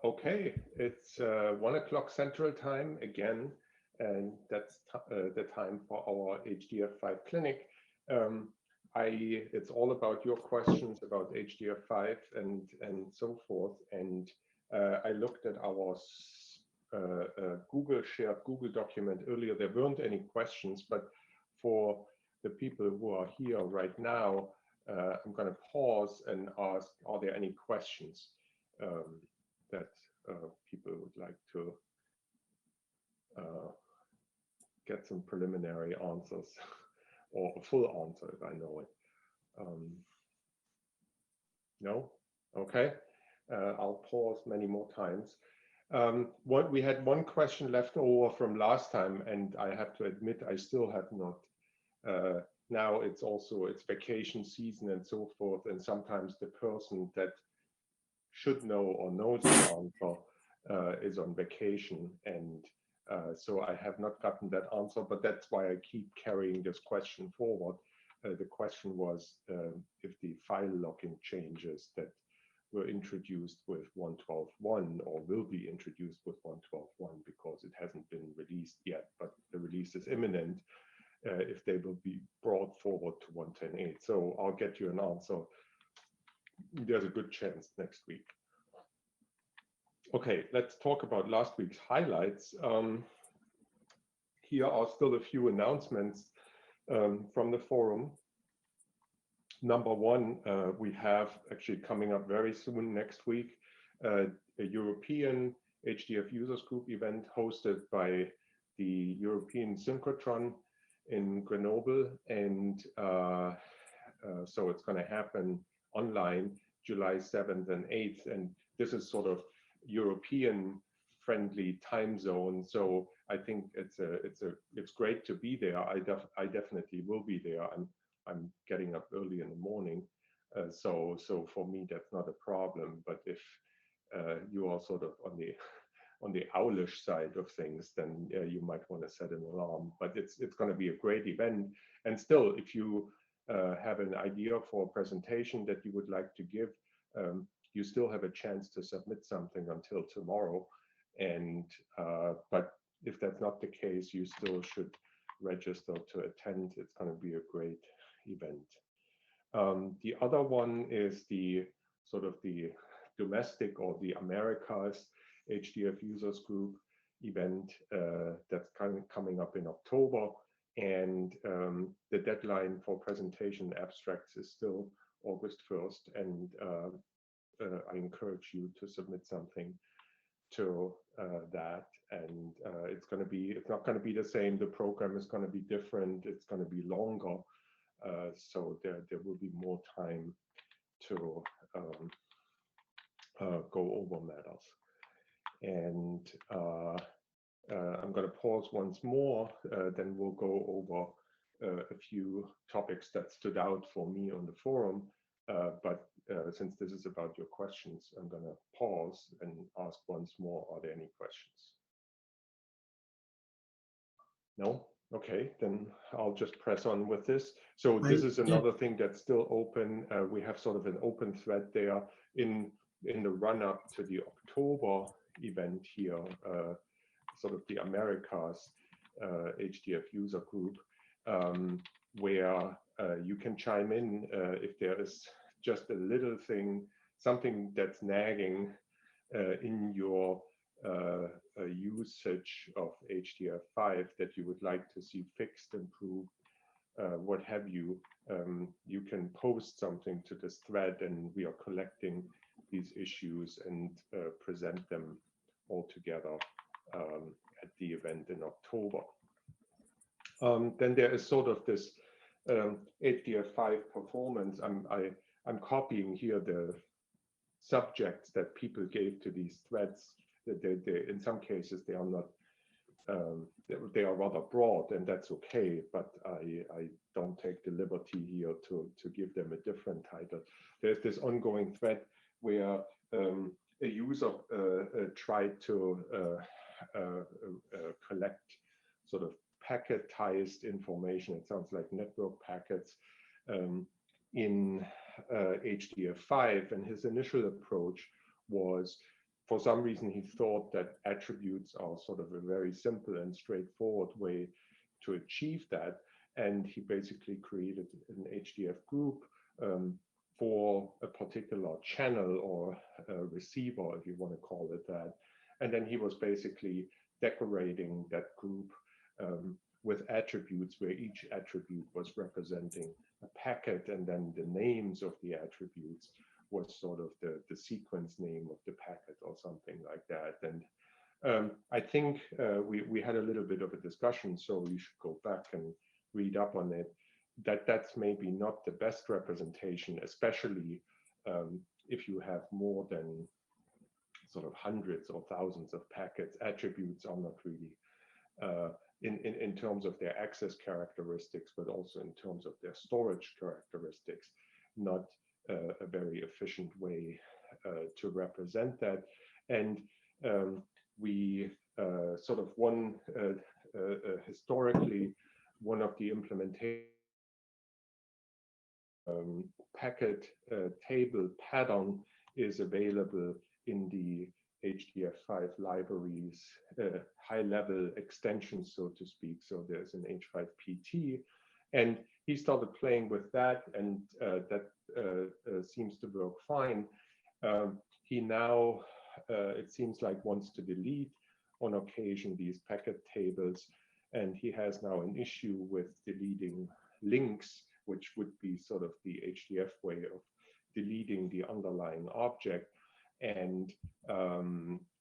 Okay, it's 1 o'clock Central Time again, and that's the time for our HDF5 clinic. It's all about your questions about HDF5 and so forth. And I looked at our shared Google document earlier. There weren't any questions, but for the people who are here right now, I'm going to pause and ask, are there any questions that people would like to get some preliminary answers or a full answer if I know it. No? Okay. I'll pause many more times. We had one question left over from last time, and I have to admit I still have not. Now it's vacation season and so forth, and sometimes the person that should know or knows the answer is on vacation, and so I have not gotten that answer, but that's why I keep carrying this question forward. The question was if the file locking changes that were introduced with 1.12.1 or will be introduced with 1.12.1, because it hasn't been released yet, but the release is imminent, if they will be brought forward to 1.10.8. So I'll get you an answer. There's a good chance next week. Okay, let's talk about last week's highlights. Here are still a few announcements from the forum. Number one, we have actually coming up very soon next week, a European HDF users group event hosted by the European Synchrotron in Grenoble. And so it's going to happen online July 7th and 8th. And this is sort of European friendly time zone. So I think it's great to be there. I definitely will be there. I'm getting up early in the morning, so for me that's not a problem. But if you are sort of on the owlish side of things, then you might want to set an alarm. But it's going to be a great event. And still, if you have an idea for a presentation that you would like to give, you still have a chance to submit something until tomorrow. And but if that's not the case, you still should register to attend. It's going to be a great event. The other one is the sort of the domestic or the Americas HDF users group event that's coming up in October. And the deadline for presentation abstracts is still August 1st. And I encourage you to submit something to that. And it's not going to be the same. The program is going to be different. It's going to be longer. So there will be more time to go over matters. And I'm going to pause once more, then we'll go over a few topics that stood out for me on the forum. But since this is about your questions, I'm going to pause and ask once more, are there any questions? No? Okay, then I'll just press on with this. So this is another thing that's still open. We have sort of an open thread there in the run-up to the October event here, sort of the Americas HDF user group, where you can chime in if there is just a little thing, something that's nagging in your usage of HDF5 that you would like to see fixed, improved, what have you. You can post something to this thread, and we are collecting these issues and present them all together at the event in October. Then there is sort of this HDF5 performance. I'm copying here the subjects that people gave to these threads. They in some cases they are not. They are rather broad, and that's okay. But I don't take the liberty here to give them a different title. There's this ongoing thread where a user tried to collect sort of packetized information. It sounds like network packets in HDF5, and his initial approach was for some reason, he thought that attributes are sort of a very simple and straightforward way to achieve that. And he basically created an HDF group for a particular channel or receiver, if you want to call it that. And then he was basically decorating that group with attributes where each attribute was representing a packet, and then the names of the attributes was sort of the sequence name of the packet or something like that. And I think we had a little bit of a discussion, so you should go back and read up on it, that's maybe not the best representation, especially if you have more than sort of hundreds or thousands of packets. Attributes are not really in terms of their access characteristics, but also in terms of their storage characteristics, not a very efficient way to represent that. And we sort of historically, one of the implementation packet table pattern is available in the HDF5 libraries, high-level extensions, so to speak. So there's an H5PT, and he started playing with that, and that seems to work fine. He now, it seems like, wants to delete on occasion these packet tables, and he has now an issue with deleting links, which would be sort of the HDF way of deleting the underlying object. And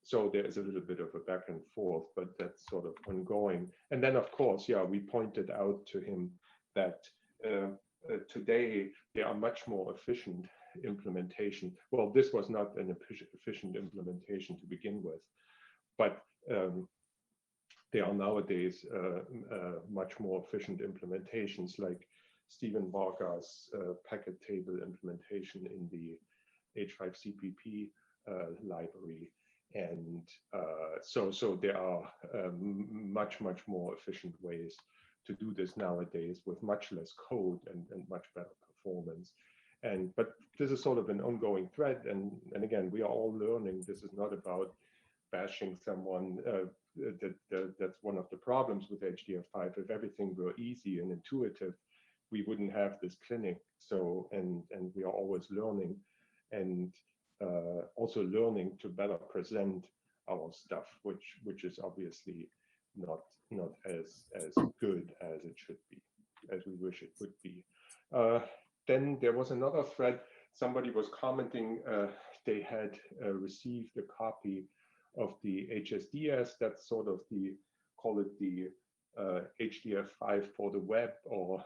so there is a little bit of a back and forth, but that's sort of ongoing. And then, of course, yeah, we pointed out to him that today there are much more efficient implementation. Well, this was not an efficient implementation to begin with, but there are nowadays much more efficient implementations, like Stephen Varga's packet table implementation in the H5CPP library. And so there are much more efficient ways to do this nowadays with much less code and much better performance. But this is sort of an ongoing thread, and again, we are all learning. This is not about bashing someone. That's one of the problems with HDF5. If everything were easy and intuitive, we wouldn't have this clinic. So and we are always learning, and also learning to better present our stuff, which is obviously not as good as it should be, as we wish it would be. Then there was another thread. Somebody was commenting they had received a copy of the HSDS. That's sort of the, call it the HDF5 for the web, or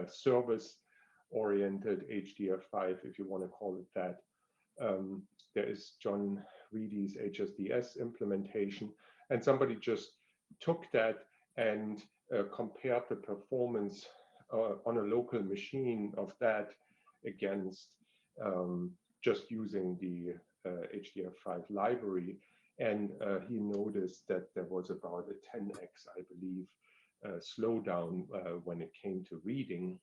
service-oriented HDF5, if you want to call it that. There is John Reedy's HSDS implementation, and somebody just took that and compared the performance on a local machine of that against just using the HDF5 library. And he noticed that there was about a 10x, I believe, slowdown when it came to reading.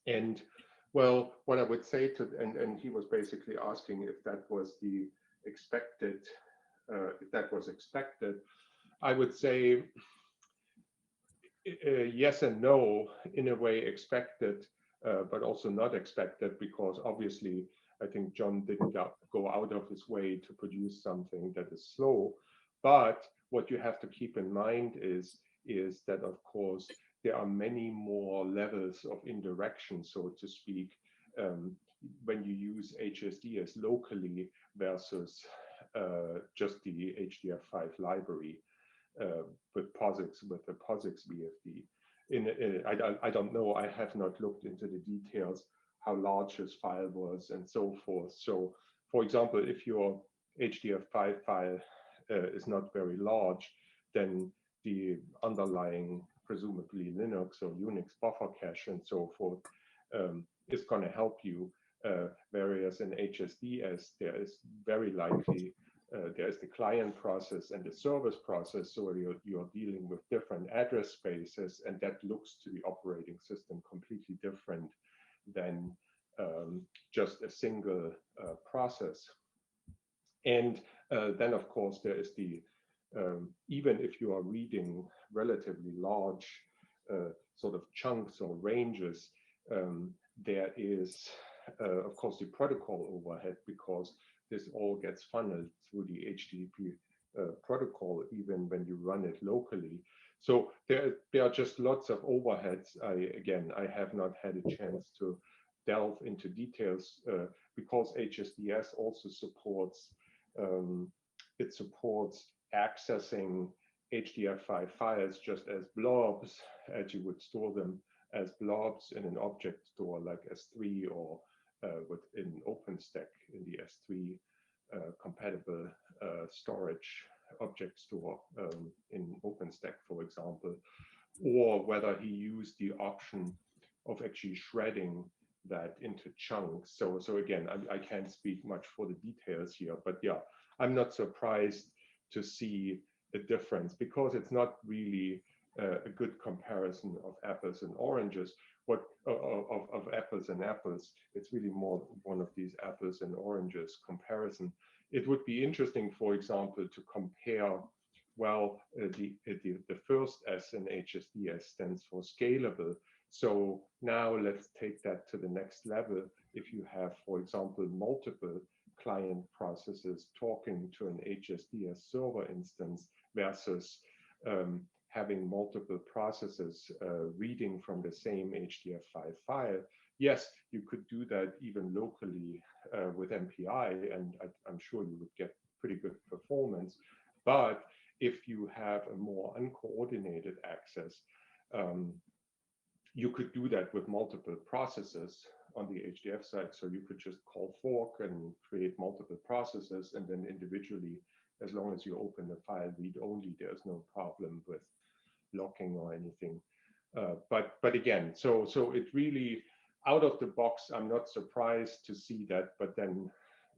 And well, what I would say to, and he was basically asking if that was the expected, if that was expected. I would say yes and no, in a way expected, but also not expected, because obviously I think John didn't go out of his way to produce something that is slow. But what you have to keep in mind is that, of course, there are many more levels of indirection, so to speak, when you use HSDS locally versus just the HDF5 library with POSIX, with the POSIX VFD. I don't know, I have not looked into the details, how large his file was and so forth. So, for example, if your HDF5 file is not very large, then the underlying, presumably Linux or Unix buffer cache and so forth is going to help you. Whereas in HSDS, there is very likely, there's the client process and the service process, so you're dealing with different address spaces, and that looks to the operating system completely different than just a single process. And then, of course, there is the, even if you are reading relatively large sort of chunks or ranges, there is, of course, the protocol overhead, because this all gets funneled through the HTTP protocol, even when you run it locally. So there are just lots of overheads. I have not had a chance to delve into details because HSDS also supports, it supports accessing HDF5 files just as blobs, as you would store them as blobs in an object store like S3, or within OpenStack in the S3 compatible storage object store in OpenStack, for example, or whether he used the option of actually shredding that into chunks. So again, I can't speak much for the details here, but yeah, I'm not surprised to see a difference, because it's not really a good comparison of apples and oranges. What of apples and apples? It's really more one of these apples and oranges comparison. It would be interesting, for example, to compare. Well, the first S in HSDS stands for scalable. So now let's take that to the next level. If you have, for example, multiple client processes talking to an HSDS server instance versus having multiple processes reading from the same HDF5 file. Yes, you could do that even locally with MPI, and I'm sure you would get pretty good performance. But if you have a more uncoordinated access, you could do that with multiple processes on the HDF side. So you could just call fork and create multiple processes, and then individually, as long as you open the file read-only, there's no problem with locking or anything. But again, so it really, out of the box, I'm not surprised to see that, but then,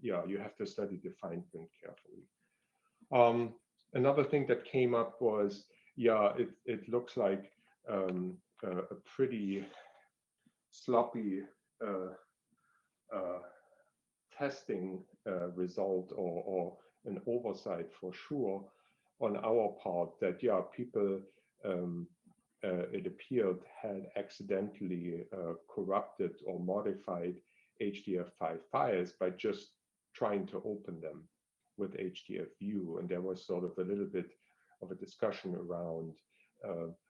yeah, you have to study the fine print carefully. Another thing that came up was, yeah, it looks like a pretty sloppy testing result, or an oversight for sure on our part, that yeah, people it appeared had accidentally corrupted or modified HDF5 files by just trying to open them with HDF view. And there was sort of a little bit of a discussion around,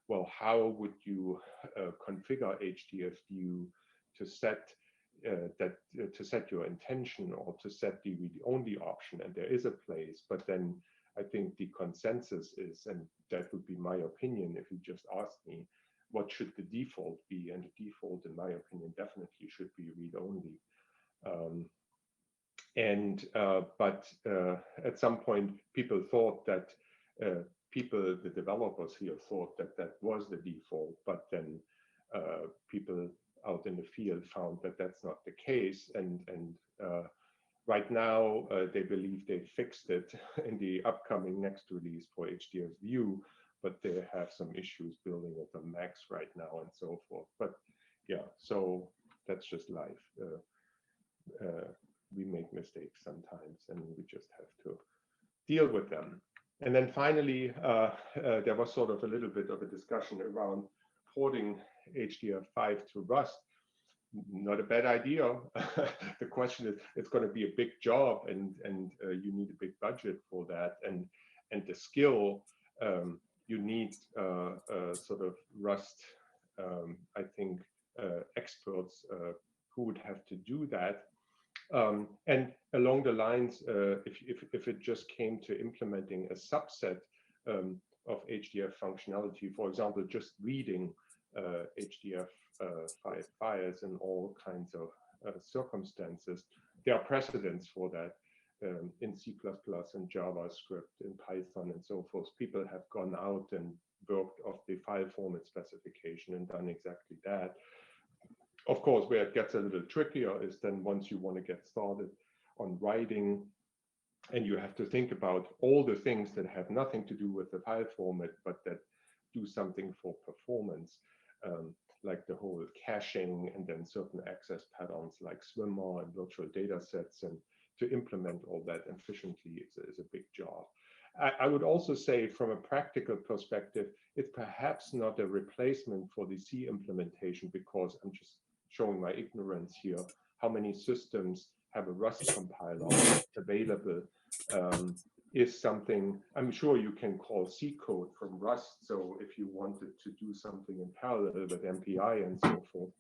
well, how would you configure HDF view to set to set your intention, or to set the read-only option? And there is a place, but then I think the consensus is, and that would be my opinion if you just asked me, what should the default be? And the default, in my opinion, definitely should be read-only. But at some point, people thought that the developers here thought that that was the default, but then people out in the field found that that's not the case, and right now they believe they fixed it in the upcoming next release for HDF view, but they have some issues building at the max right now and so forth. But yeah, so that's just life. We make mistakes sometimes, and we just have to deal with them. And then finally, there was sort of a little bit of a discussion around porting HDF5 to Rust. Not a bad idea. The question is, it's going to be a big job, and you need a big budget for that, and the skill you need sort of Rust, I think, experts who would have to do that. And along the lines, if it just came to implementing a subset of HDF functionality, for example, just reading HDF5 files in all kinds of circumstances, there are precedents for that in C++, in JavaScript, in Python, and so forth. People have gone out and worked off the file format specification and done exactly that. Of course, where it gets a little trickier is then once you want to get started on writing, and you have to think about all the things that have nothing to do with the file format, but that do something for performance, like the whole caching, and then certain access patterns like Swimmer and virtual data sets, and to implement all that efficiently is a big job. I would also say from a practical perspective, it's perhaps not a replacement for the C implementation, because I'm just showing my ignorance here. How many systems have a Rust compiler available is something I'm sure you can call C code from Rust. So if you wanted to do something in parallel with MPI and so forth,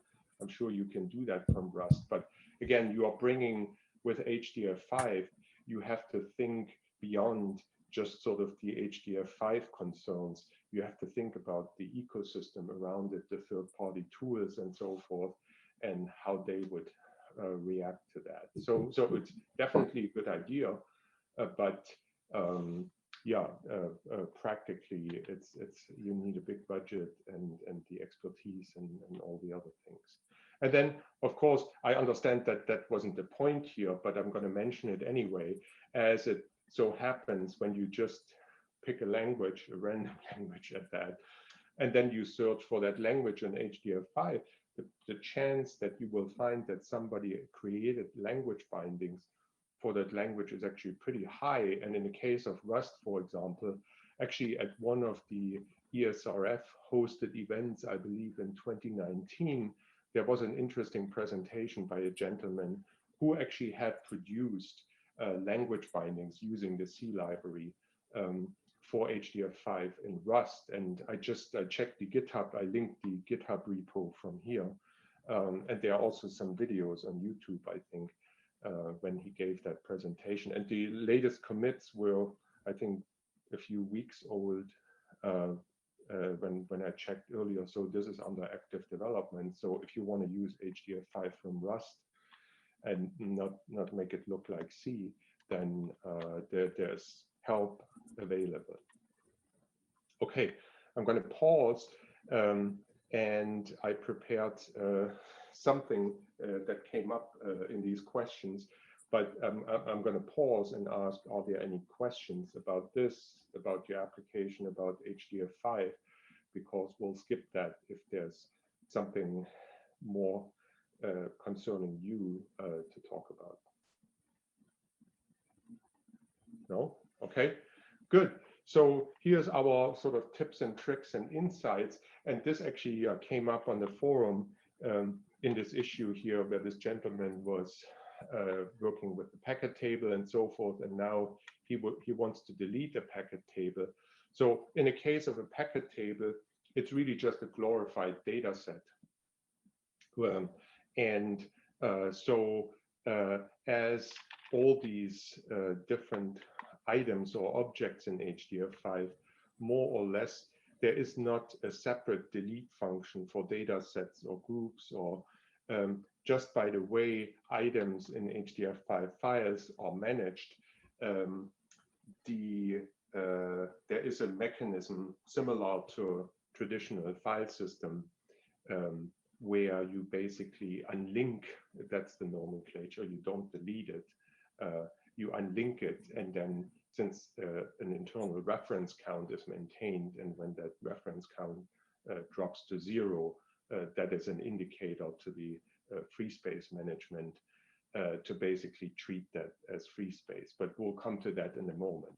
I'm sure you can do that from Rust. But again, you are bringing with HDF5, you have to think beyond just sort of the HDF5 concerns. You have to think about the ecosystem around it, the third-party tools and so forth, and how they would react to that. So it's definitely a good idea, but practically, it's you need a big budget and the expertise and all the other things. And then, of course, I understand that that wasn't the point here, but I'm going to mention it anyway, as it so happens when you just pick a language, a random language at that, and then you search for that language in HDF5, the chance that you will find that somebody created language bindings for that language is actually pretty high. And in the case of Rust, for example, actually at one of the ESRF hosted events, I believe in 2019, there was an interesting presentation by a gentleman who actually had produced language bindings using the C library for HDF5 in Rust. And I checked the GitHub, I linked the GitHub repo from here. And there are also some videos on YouTube, I think, when he gave that presentation. And the latest commits were, I think, a few weeks old when I checked earlier. So this is under active development. So if you want to use HDF5 from Rust and not make it look like C, then there's help available. Okay, I'm going to pause, and I prepared something that came up in these questions, but I'm going to pause and ask, are there any questions about this, about your application, about HDF5, because we'll skip that if there's something more concerning you to talk about. No? Okay, good. So here's our sort of tips and tricks and insights. And this actually came up on the forum in this issue here, where this gentleman was working with the packet table and so forth. And now he wants to delete the packet table. So in the case of a packet table, it's really just a glorified data set. As all these different items or objects in HDF5, more or less, there is not a separate delete function for data sets or groups, or just by the way items in HDF5 files are managed, there is a mechanism similar to a traditional file system where you basically unlink, that's the nomenclature, you don't delete it, you unlink it, and then since an internal reference count is maintained, and when that reference count drops to 0, that is an indicator to the free space management to basically treat that as free space. But we'll come to that in a moment.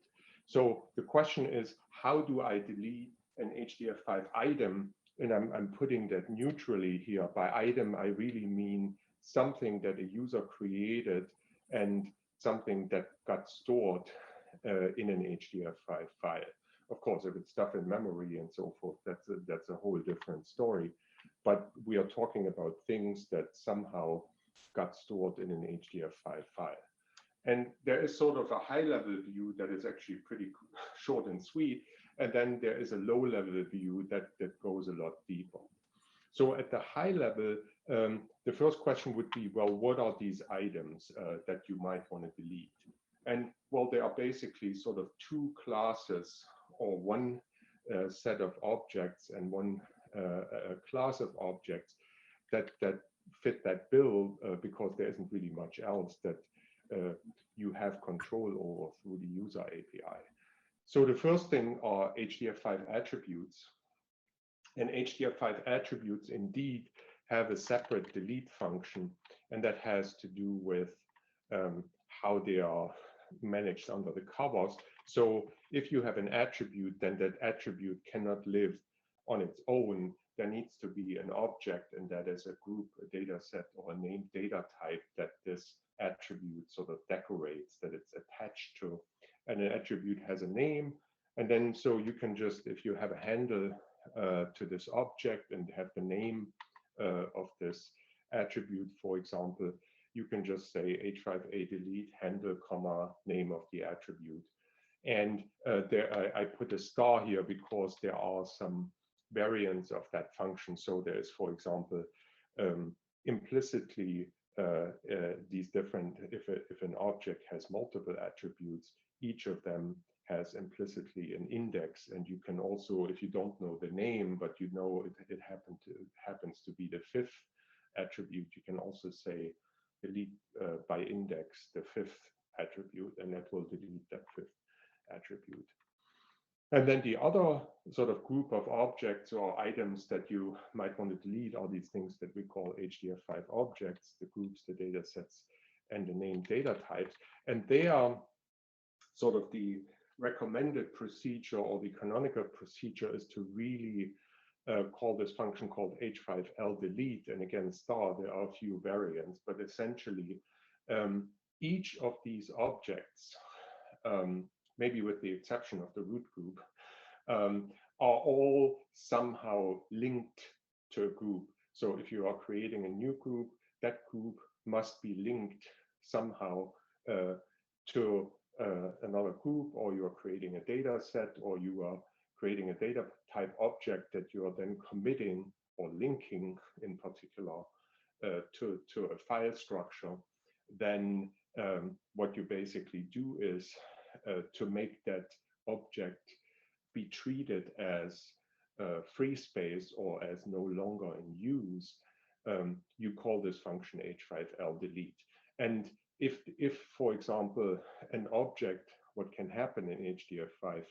So the question is, how do I delete an HDF5 item? And I'm putting that neutrally here. By item, I really mean something that a user created and something that got stored in an HDF5 file. Of course, if it's stuff in memory and so forth, that's a whole different story. But we are talking about things that somehow got stored in an HDF5 file. And there is sort of a high-level view that is actually pretty short and sweet. And then there is a low-level view that goes a lot deeper. So at the high level, the first question would be, well, what are these items that you might want to delete? And well, there are basically sort of two classes, or one set of objects and one class of objects that fit that bill, because there isn't really much else that you have control over through the user API. So the first thing are HDF5 attributes. And HDF5 attributes indeed have a separate delete function, and that has to do with how they are managed under the covers. So if you have an attribute, then that attribute cannot live on its own. There needs to be an object, and that is a group, a data set, or a named data type that this attribute sort of decorates, that it's attached to. And an attribute has a name. And then so you can just, if you have a handle to this object and have the name of this attribute, for example, you can just say H5A delete handle, comma, name of the attribute. And there I put a star here because there are some variants of that function. So there is, for example, implicitly these different, if an object has multiple attributes, each of them has implicitly an index. And you can also, if you don't know the name, but you know it happens to be the fifth attribute, you can also say delete by index the fifth attribute, and that will delete that fifth attribute. And then the other sort of group of objects or items that you might want to delete are these things that we call HDF5 objects, the groups, the data sets, and the named data types. And they are sort of the recommended procedure, or the canonical procedure is to really call this function called H5L delete. And again, star, there are a few variants, but essentially each of these objects, maybe with the exception of the root group, are all somehow linked to a group. So if you are creating a new group, that group must be linked somehow to another group, or you are creating a data set, or you are creating a data type object that you are then committing or linking in particular to a file structure. Then what you basically do is to make that object be treated as free space or as no longer in use, you call this function H5L delete. And if for example, an object, what can happen in HDF5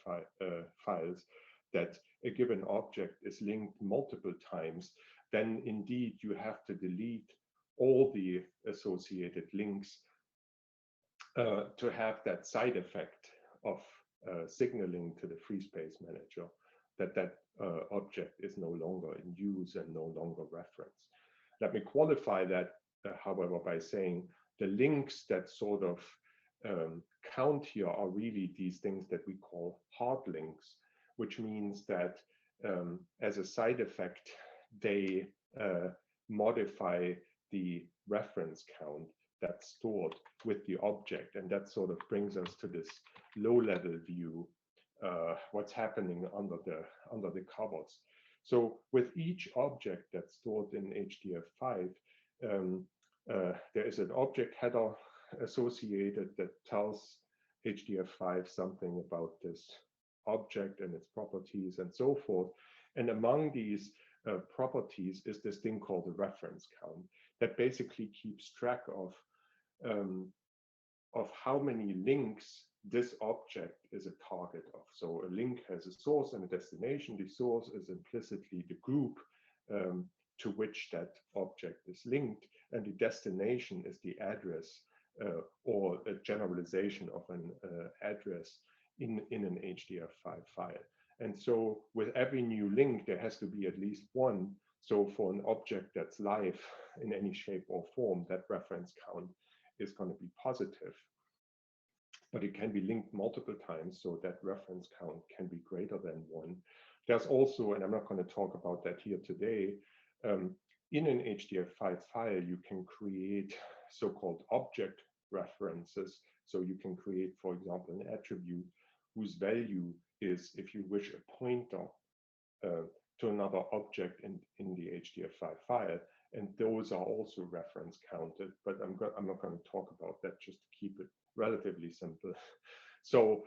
files, that a given object is linked multiple times, then indeed you have to delete all the associated links to have that side effect of signaling to the free space manager that that object is no longer in use and no longer referenced. Let me qualify that, however, by saying the links that sort of count here are really these things that we call hard links, which means that as a side effect, they modify the reference count that's stored with the object. And that sort of brings us to this low-level view, what's happening under the covers. So with each object that's stored in HDF5, there is an object header associated that tells HDF5 something about this object and its properties and so forth. And among these properties is this thing called the reference count that basically keeps track of how many links this object is a target of. So a link has a source and a destination. The source is implicitly the group to which that object is linked, and the destination is the address or a generalization of an address in an HDF5 file. And so with every new link, there has to be at least one. So for an object that's live in any shape or form, that reference count is going to be positive. But it can be linked multiple times, so that reference count can be greater than one. There's also, and I'm not going to talk about that here today, in an HDF5 file, you can create so-called object references. So you can create, for example, an attribute whose value is, if you wish, a pointer to another object in the HDF5 file. And those are also reference counted, but I'm not going to talk about that, just to keep it relatively simple. So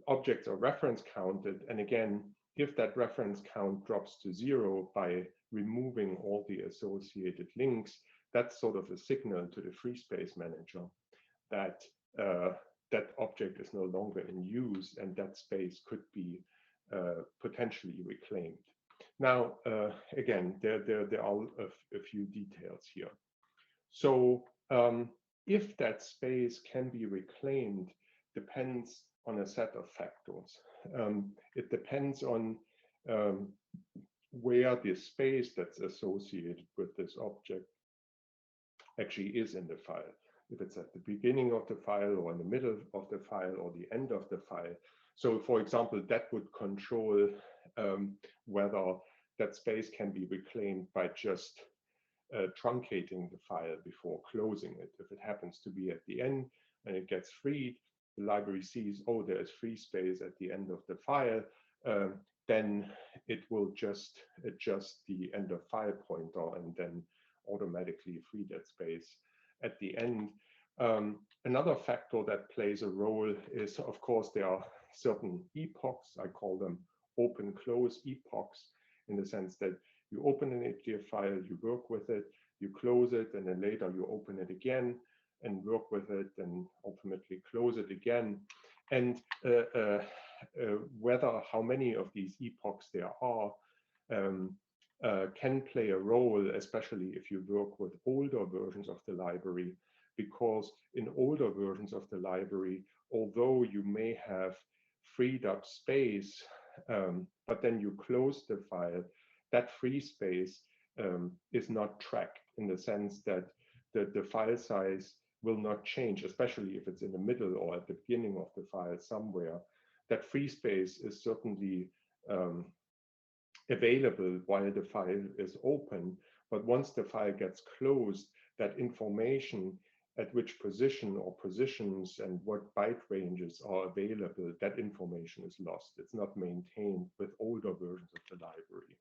objects are reference counted. And again, if that reference count drops to 0 by removing all the associated links, that's sort of a signal to the free space manager that that object is no longer in use, and that space could be potentially reclaimed. Now, again, there are a few details here. So if that space can be reclaimed depends on a set of factors. It depends on where the space that's associated with this object actually is in the file. If it's at the beginning of the file or in the middle of the file or the end of the file. So for example, that would control whether that space can be reclaimed by just truncating the file before closing it. If it happens to be at the end and it gets freed, the library sees, oh, there is free space at the end of the file, then it will just adjust the end of file pointer and then automatically free that space at the end. Another factor that plays a role is, of course, there are certain epochs. I call them open-close epochs, in the sense that you open an HDF file, you work with it, you close it, and then later you open it again and work with it, and ultimately close it again. And whether how many of these epochs there are can play a role, especially if you work with older versions of the library, because in older versions of the library, although you may have freed up space, but then you close the file, that free space is not tracked, in the sense that the file size will not change, especially if it's in the middle or at the beginning of the file somewhere. That free space is certainly available while the file is open, but once the file gets closed, that information at which position or positions and what byte ranges are available, that information is lost. It's not maintained with older versions of the library.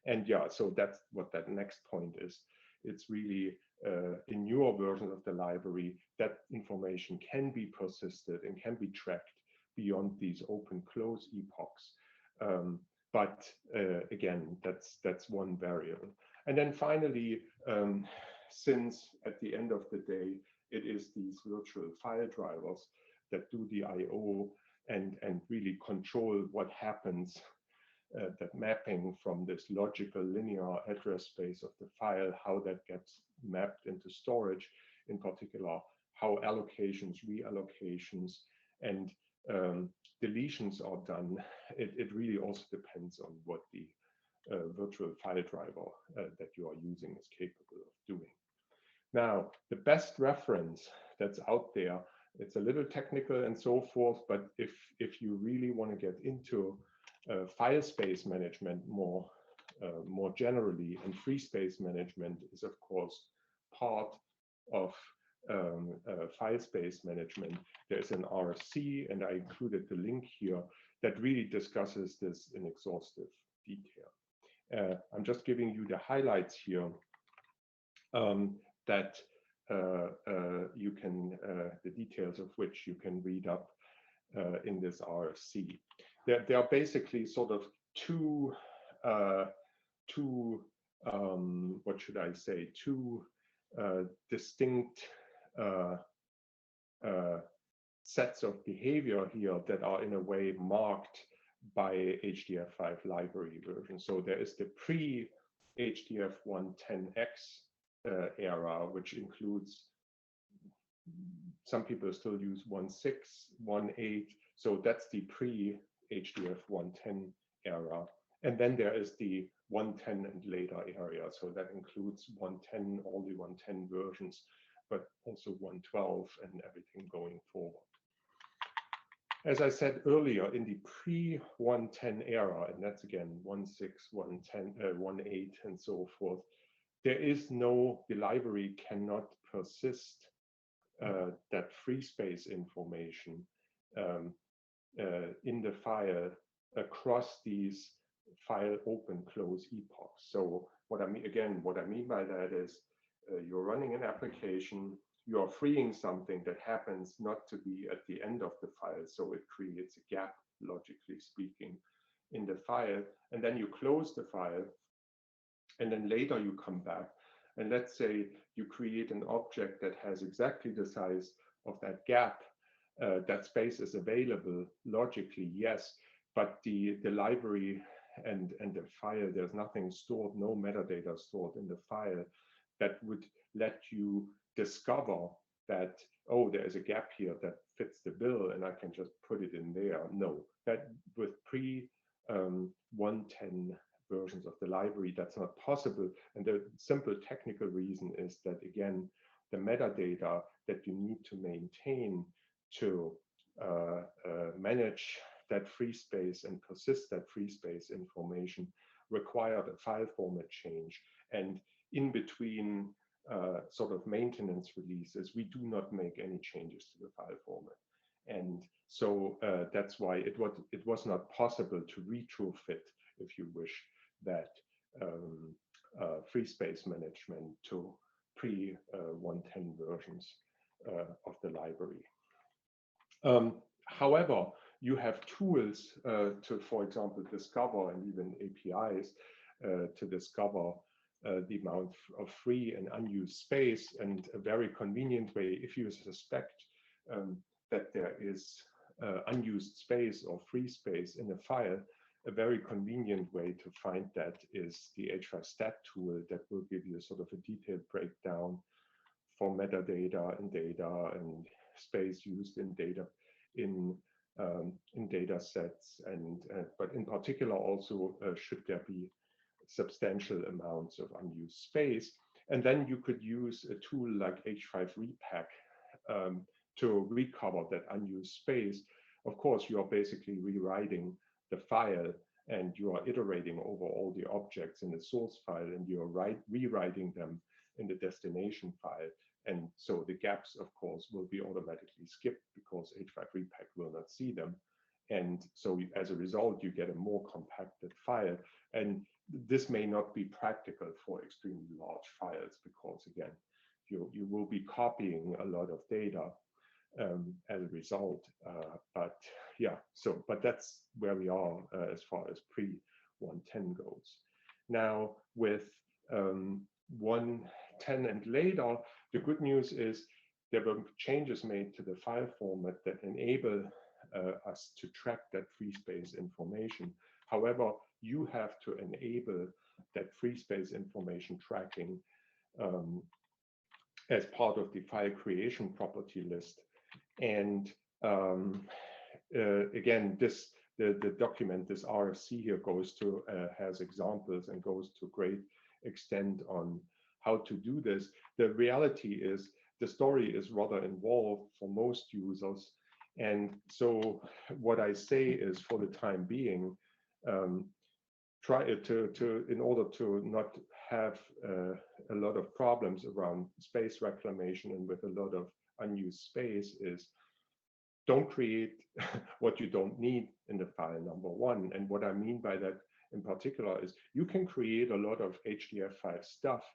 And yeah, so that's what that next point is. It's really in newer versions of the library, that information can be persisted and can be tracked beyond these open-close epochs. But again, that's one variable. And then finally, since at the end of the day, it is these virtual file drivers that do the I/O and really control what happens, that mapping from this logical linear address space of the file, how that gets mapped into storage, in particular, how allocations, reallocations, and deletions are done. It really also depends on what the virtual file driver that you are using is capable of doing. Now, the best reference that's out there, it's a little technical and so forth, but if you really want to get into file space management more generally, and free space management is of course part of file space management. There's an RFC, and I included the link here, that really discusses this in exhaustive detail. I'm just giving you the highlights here that you can, the details of which you can read up in this RFC. There are basically sort of two what should I say, two distinct sets of behavior here that are in a way marked by HDF5 library version. So there is the pre-HDF110X era, which includes, some people still use 1.6, 1.8. So that's the pre-HDF110 era. And then there is the 110 and later area. So that includes 110, all the 110 versions, but also 112 and everything going forward. As I said earlier, in the pre-110 era, and that's again 1.6, 1.10, 1.8, and so forth, there is no, the library cannot persist that free space information in the file across these file open close epochs. So what I mean, again, what I mean by that is you're running an application, you are freeing something that happens not to be at the end of the file, so it creates a gap, logically speaking, in the file, and then you close the file, and then later you come back, and let's say you create an object that has exactly the size of that gap. That space is available logically, yes, but the library and the file, there's nothing stored, no metadata stored in the file that would let you discover that, oh, there's a gap here that fits the bill and I can just put it in there. No, that with pre-110 versions of the library, that's not possible. And the simple technical reason is that, again, the metadata that you need to maintain to manage that free space and persist that free space information required a file format change. And in between sort of maintenance releases, we do not make any changes to the file format. And so that's why it was not possible to retrofit, if you wish, that free space management to pre-110 versions of the library. However, you have tools to, for example, discover, and even APIs to discover the amount of free and unused space. And a very convenient way, if you suspect that there is unused space or free space in a file, a very convenient way to find that is the H5 stat tool that will give you sort of a detailed breakdown for metadata and data and space used in data in data sets, and but in particular also should there be substantial amounts of unused space. And then you could use a tool like H5 repack to recover that unused space. Of course, you are basically rewriting the file and you are iterating over all the objects in the source file, and you are rewriting them in the destination file. And so the gaps, of course, will be automatically skipped because H5 repack will not see them. And so as a result, you get a more compacted file. And this may not be practical for extremely large files because, again, you will be copying a lot of data as a result. But yeah, but that's where we are as far as pre-110 goes. Now, with 110 and later, the good news is there were changes made to the file format that enable us to track that free space information. However, you have to enable that free space information tracking as part of the file creation property list. And again, the document, this RFC here goes to, has examples and goes to great extent on how to do this. The reality is the story is rather involved for most users. And so what I say is, for the time being, try in order to not have a lot of problems around space reclamation and with a lot of unused space, is don't create what you don't need in the file, number one. And what I mean by that in particular is you can create a lot of HDF5 stuff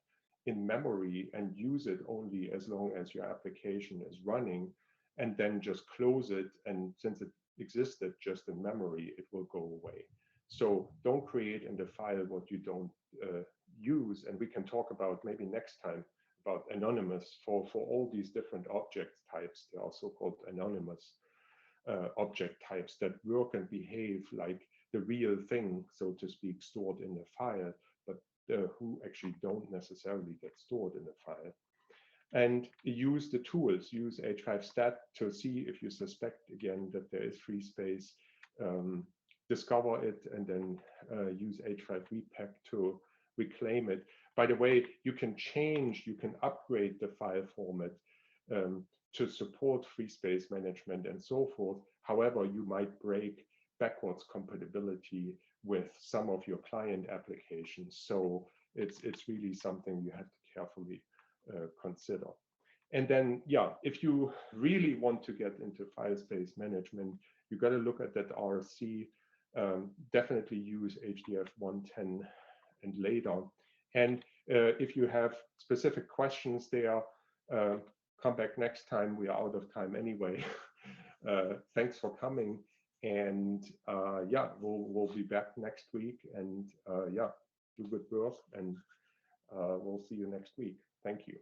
in memory and use it only as long as your application is running, and then just close it. And since it existed just in memory, it will go away. So don't create in the file what you don't use. And we can talk about maybe next time about anonymous for all these different object types. They are so-called anonymous object types that work and behave like the real thing, so to speak, stored in the file, but who actually don't necessarily get stored in the file. And use the tools, use H5 stat to see if you suspect, again, that there is free space, discover it, and then use H5 repack to reclaim it. By the way, you can upgrade the file format to support free space management and so forth. However, you might break backwards compatibility with some of your client applications. So it's really something you have to carefully consider. And then, yeah, if you really want to get into file space management, you got to look at that RFC. Definitely use HDF 110 and later. And if you have specific questions there, come back next time. We are out of time anyway. Thanks for coming. And yeah, we'll be back next week. And yeah, do good work. And we'll see you next week. Thank you.